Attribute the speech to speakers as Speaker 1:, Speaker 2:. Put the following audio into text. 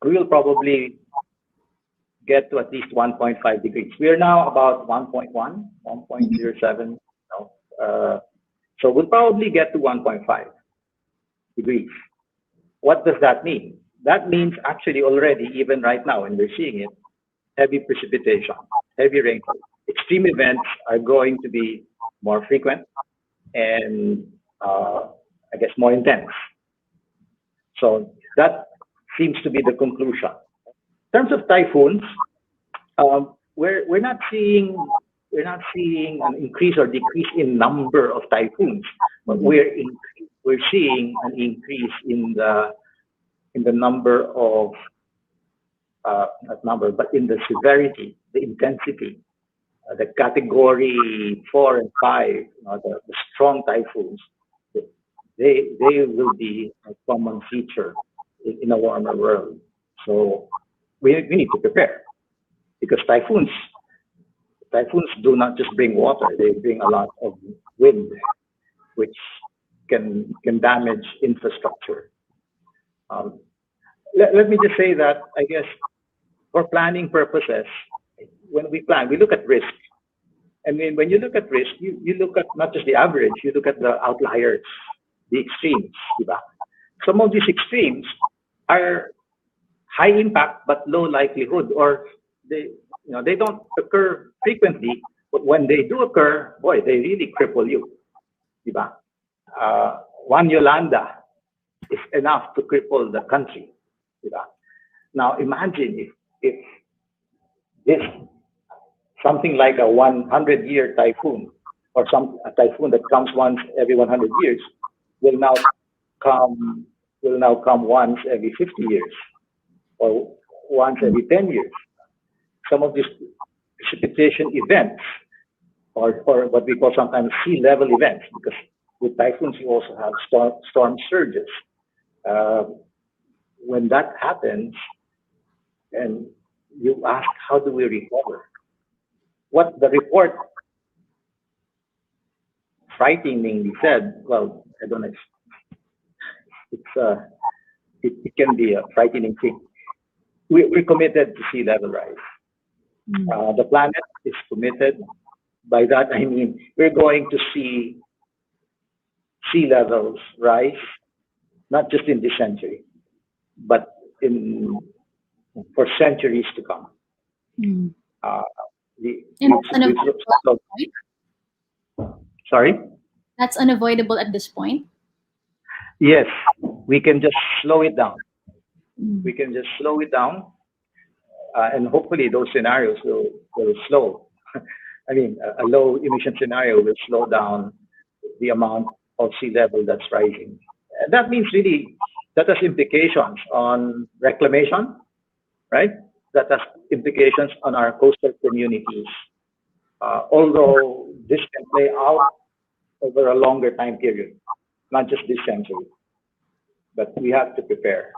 Speaker 1: we will probably get to at least 1.5 degrees. We are now about 1.1, 1.07. So we'll probably get to 1.5 degrees. What does that mean? That means actually already, even right now, when we're seeing it, heavy precipitation, heavy rainfall. Extreme events are going to be more frequent and I guess more intense. So that seems to be the conclusion. In terms of typhoons, we're not seeing an increase or decrease in number of typhoons, but we're seeing an increase in the number of not number, but in the severity, the intensity, the category 4 and 5, the strong typhoons. They will be a common feature in a warmer world. So we need to prepare, because typhoons do not just bring water; they bring a lot of wind, which can damage infrastructure. Let me just say that I guess for planning purposes, when we plan, we look at risk. I mean, when you look at risk, you look at not just the average, you look at the outliers, the extremes. Diba? Some of these extremes are high impact but low likelihood, or they don't occur frequently, but when they do occur, boy, they really cripple you. Diba? One Yolanda is enough to cripple the country. Diba? Now imagine if this something like a 100-year typhoon, or a typhoon that comes once every 100 years, will now come once every 50 years, or once every 10 years. Some of these precipitation events, or what we call sometimes sea level events, because with typhoons you also have storm surges. When that happens, and you ask, how do we recover? What the report frighteningly said, well, I don't know, it can be a frightening thing. We're committed to sea level rise. The planet is committed. By that I mean we're going to see sea levels rise, not just in this century, but for centuries to come. Sorry?
Speaker 2: That's unavoidable at this point?
Speaker 1: Yes, we can just slow it down. We can just slow it down, and hopefully those scenarios will slow. I mean, a low emission scenario will slow down the amount of sea level that's rising. And that means really that has implications on reclamation, right? That has implications on our coastal communities. Although this can play out over a longer time period, not just this century, but we have to prepare.